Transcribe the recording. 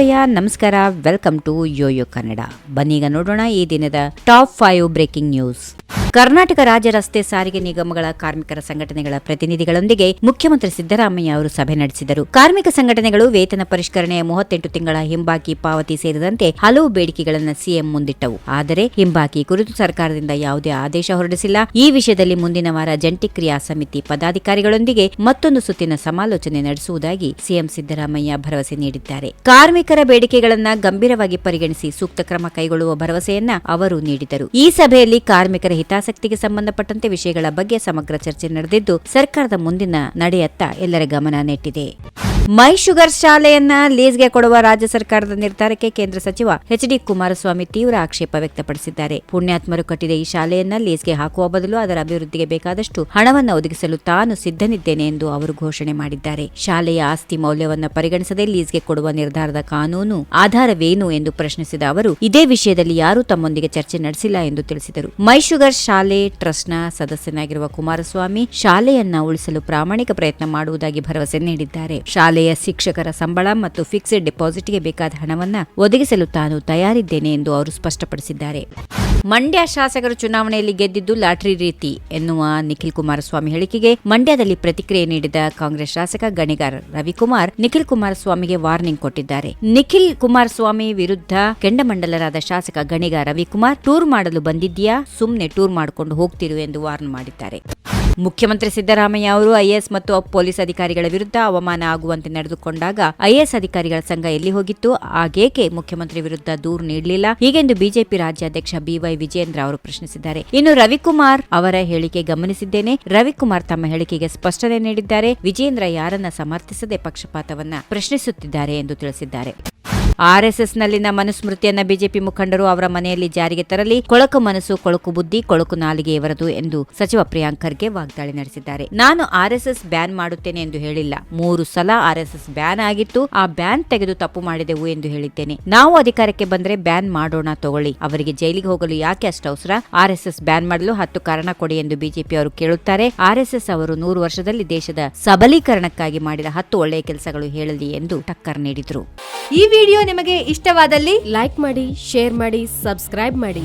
ನಮಸ್ಕಾರ, welcome to Yoyo Kannada. ಬನ್ನೀಗ ನೋಡೋಣ ಈ ದಿನದ ಟಾಪ್ 5 ಬ್ರೇಕಿಂಗ್ ನ್ಯೂಸ್. ಕರ್ನಾಟಕ ರಾಜ್ಯ ರಸ್ತೆ ಸಾರಿಗೆ ನಿಗಮಗಳ ಕಾರ್ಮಿಕರ ಸಂಘಟನೆಗಳ ಪ್ರತಿನಿಧಿಗಳೊಂದಿಗೆ ಮುಖ್ಯಮಂತ್ರಿ ಸಿದ್ದರಾಮಯ್ಯ ಅವರು ಸಭೆ ನಡೆಸಿದರು. ಕಾರ್ಮಿಕ ಸಂಘಟನೆಗಳು ವೇತನ ಪರಿಷ್ಕರಣೆಯ 38 ತಿಂಗಳ ಹಿಂಬಾಕಿ ಪಾವತಿ ಸೇರಿದಂತೆ ಹಲವು ಬೇಡಿಕೆಗಳನ್ನು ಸಿಎಂ ಮುಂದಿಟ್ಟವು. ಆದರೆ ಹಿಂಬಾಕಿ ಕುರಿತು ಸರ್ಕಾರದಿಂದ ಯಾವುದೇ ಆದೇಶ ಹೊರಡಿಸಿಲ್ಲ. ಈ ವಿಷಯದಲ್ಲಿ ಮುಂದಿನ ವಾರ ಜಂಟಿ ಕ್ರಿಯಾ ಸಮಿತಿ ಪದಾಧಿಕಾರಿಗಳೊಂದಿಗೆ ಮತ್ತೊಂದು ಸುತ್ತಿನ ಸಮಾಲೋಚನೆ ನಡೆಸುವುದಾಗಿ ಸಿಎಂ ಸಿದ್ದರಾಮಯ್ಯ ಭರವಸೆ ನೀಡಿದ್ದಾರೆ. ಕಾರ್ಮಿಕರ ಬೇಡಿಕೆಗಳನ್ನು ಗಂಭೀರವಾಗಿ ಪರಿಗಣಿಸಿ ಸೂಕ್ತ ಕ್ರಮ ಕೈಗೊಳ್ಳುವ ಭರವಸೆಯನ್ನ ಅವರು ನೀಡಿದರು. ಈ ಸಭೆಯಲ್ಲಿ ಕಾರ್ಮಿಕರ ಹಿತಾಸಕ್ತಿಗೆ ಸಂಬಂಧಪಟ್ಟಂತೆ ವಿಷಯಗಳ ಬಗ್ಗೆ ಸಮಗ್ರ ಚರ್ಚೆ ನಡೆದಿದ್ದು, ಸರ್ಕಾರದ ಮುಂದಿನ ನಡೆಯತ್ತ ಎಲ್ಲರ ಗಮನ ನೆಟ್ಟಿದೆ. ಮೈ ಶುಗರ್ ಶಾಲೆಯನ್ನ ಲೀಸ್ಗೆ ಕೊಡುವ ರಾಜ್ಯ ಸರ್ಕಾರದ ನಿರ್ಧಾರಕ್ಕೆ ಕೇಂದ್ರ ಸಚಿವ ಎಚ್.ಡಿ. ಕುಮಾರಸ್ವಾಮಿ ತೀವ್ರ ಆಕ್ಷೇಪ ವ್ಯಕ್ತಪಡಿಸಿದ್ದಾರೆ. ಪುಣ್ಯಾತ್ಮರು ಕಟ್ಟಿದ ಈ ಶಾಲೆಯನ್ನ ಲೀಸ್ಗೆ ಹಾಕುವ ಬದಲು ಅದರ ಅಭಿವೃದ್ಧಿಗೆ ಬೇಕಾದಷ್ಟು ಹಣವನ್ನು ಒದಗಿಸಲು ತಾನು ಸಿದ್ಧನಿದ್ದೇನೆ ಎಂದು ಅವರು ಘೋಷಣೆ ಮಾಡಿದ್ದಾರೆ. ಶಾಲೆಯ ಆಸ್ತಿ ಮೌಲ್ಯವನ್ನು ಪರಿಗಣಿಸದೆ ಲೀಸ್ಗೆ ಕೊಡುವ ನಿರ್ಧಾರದ ಕಾನೂನು ಆಧಾರವೇನು ಎಂದು ಪ್ರಶ್ನಿಸಿದ ಅವರು, ಇದೇ ವಿಷಯದಲ್ಲಿ ಯಾರೂ ತಮ್ಮೊಂದಿಗೆ ಚರ್ಚೆ ನಡೆಸಿಲ್ಲ ಎಂದು ತಿಳಿಸಿದರು. ಮೈ ಶುಗರ್ ಶಾಲೆ ಟ್ರಸ್ಟ್ನ ಸದಸ್ಯನಾಗಿರುವ ಕುಮಾರಸ್ವಾಮಿ ಶಾಲೆಯನ್ನ ಉಳಿಸಲು ಪ್ರಾಮಾಣಿಕ ಪ್ರಯತ್ನ ಮಾಡುವುದಾಗಿ ಭರವಸೆ ನೀಡಿದ್ದಾರೆ. ಶಾಲೆಯ ಶಿಕ್ಷಕರ ಸಂಬಳ ಮತ್ತು ಫಿಕ್ಸ್ಡ್ ಡೆಪಾಸಿಟ್ಗೆ ಬೇಕಾದ ಹಣವನ್ನ ಒದಗಿಸಲು ತಾನು ತಯಾರಿದ್ದೇನೆ ಎಂದು ಅವರು ಸ್ಪಷ್ಟಪಡಿಸಿದ್ದಾರೆ. ಮಂಡ್ಯ ಶಾಸಕರು ಚುನಾವಣೆಯಲ್ಲಿ ಗೆದ್ದಿದ್ದು ಲಾಟರಿ ರೀತಿ ಎನ್ನುವ ನಿಖಿಲ್ ಕುಮಾರಸ್ವಾಮಿ ಹೇಳಿಕೆಗೆ ಮಂಡ್ಯದಲ್ಲಿ ಪ್ರತಿಕ್ರಿಯೆ ನೀಡಿದ ಕಾಂಗ್ರೆಸ್ ಶಾಸಕ ಗಣಿಗಾರ ರವಿಕುಮಾರ್ ನಿಖಿಲ್ ಕುಮಾರಸ್ವಾಮಿಗೆ ವಾರ್ನಿಂಗ್ ಕೊಟ್ಟಿದ್ದಾರೆ. ನಿಖಿಲ್ ಕುಮಾರಸ್ವಾಮಿ ವಿರುದ್ಧ ಕೆಂಡಮಂಡಲರಾದ ಶಾಸಕ ಗಣಿಗಾರ ರವಿಕುಮಾರ್, ಟೂರ್ ಮಾಡಲು ಬಂದಿದ್ದೀಯಾ, ಸುಮ್ನೆ ಟೂರ್ ಮಾಡಿಕೊಂಡು ಹೋಗ್ತಿರು ಎಂದು ವಾರ್ನ್ ಮಾಡಿದ್ದಾರೆ. ಮುಖ್ಯಮಂತ್ರಿ ಸಿದ್ದರಾಮಯ್ಯ ಅವರು ಐಎಎಸ್ ಮತ್ತು ಪೊಲೀಸ್ ಅಧಿಕಾರಿಗಳ ವಿರುದ್ಧ ಅವಮಾನ ಆಗುವಂತೆ ನಡೆದುಕೊಂಡಾಗ ಐಎಎಸ್ ಅಧಿಕಾರಿಗಳ ಸಂಘ ಎಲ್ಲಿ ಹೋಗಿತ್ತು, ಆಗೇಕೆ ಮುಖ್ಯಮಂತ್ರಿ ವಿರುದ್ಧ ದೂರು ನೀಡಲಿಲ್ಲ, ಹೀಗೆಂದು ಬಿಜೆಪಿ ರಾಜ್ಯಾಧ್ಯಕ್ಷ ಬಿವೈ ವಿಜಯೇಂದ್ರ ಅವರು ಪ್ರಶ್ನಿಸಿದ್ದಾರೆ. ಇನ್ನು ರವಿಕುಮಾರ್ ಅವರ ಹೇಳಿಕೆ ಗಮನಿಸಿದ್ದೇನೆ. ರವಿಕುಮಾರ್ ತಮ್ಮ ಹೇಳಿಕೆಗೆ ಸ್ಪಷ್ಟನೆ ನೀಡಿದ್ದಾರೆ. ವಿಜಯೇಂದ್ರ ಯಾರನ್ನ ಸಮರ್ಥಿಸದೆ ಪಕ್ಷಪಾತವನ್ನ ಪ್ರಶ್ನಿಸುತ್ತಿದ್ದಾರೆ ಎಂದು ತಿಳಿಸಿದ್ದಾರೆ. ಆರ್ಎಸ್ಎಸ್ನಲ್ಲಿನ ಮನುಸ್ಮೃತಿಯನ್ನ ಬಿಜೆಪಿ ಮುಖಂಡರು ಅವರ ಮನೆಯಲ್ಲಿ ಜಾರಿಗೆ ತರಲಿ. ಕೊಳಕು ಮನಸ್ಸು, ಕೊಳಕು ಬುದ್ಧಿ, ಕೊಳಕು ನಾಲಿಗೆ ಇವರದು ಎಂದು ಸಚಿವ ಪ್ರಿಯಾಂಕ್ ಖರ್ಗೆ ವಾಗ್ದಾಳಿ ನಡೆಸಿದ್ದಾರೆ. ನಾನು ಆರ್ಎಸ್ಎಸ್ ಬ್ಯಾನ್ ಮಾಡುತ್ತೇನೆ ಎಂದು ಹೇಳಿಲ್ಲ. 3 ಸಲ ಆರ್ಎಸ್ಎಸ್ ಬ್ಯಾನ್ ಆಗಿತ್ತು. ಆ ಬ್ಯಾನ್ ತೆಗೆದು ತಪ್ಪು ಮಾಡಿದೆವು ಎಂದು ಹೇಳಿದ್ದೇನೆ. ನಾವು ಅಧಿಕಾರಕ್ಕೆ ಬಂದ್ರೆ ಬ್ಯಾನ್ ಮಾಡೋಣ, ತಗೊಳ್ಳಿ. ಅವರಿಗೆ ಜೈಲಿಗೆ ಹೋಗಲು ಯಾಕೆ ಅಷ್ಟು ಅವಸರ? ಆರ್ಎಸ್ಎಸ್ ಬ್ಯಾನ್ ಮಾಡಲು 10 ಕಾರಣ ಕೊಡಿ ಎಂದು ಬಿಜೆಪಿ ಅವರು ಕೇಳುತ್ತಾರೆ. ಆರ್ಎಸ್ಎಸ್ ಅವರು 100 ವರ್ಷದಲ್ಲಿ ದೇಶದ ಸಬಲೀಕರಣಕ್ಕಾಗಿ ಮಾಡಿದ 10 ಒಳ್ಳೆಯ ಕೆಲಸಗಳು ಹೇಳಲಿ ಎಂದು ಟಕ್ಕರ್ ನೀಡಿದರು. ಈ ವಿಡಿಯೋ ನಿಮಗೆ ಇಷ್ಟವಾದಲ್ಲಿ ಲೈಕ್ ಮಾಡಿ, ಶೇರ್ ಮಾಡಿ, ಸಬ್ಸ್ಕ್ರೈಬ್ ಮಾಡಿ.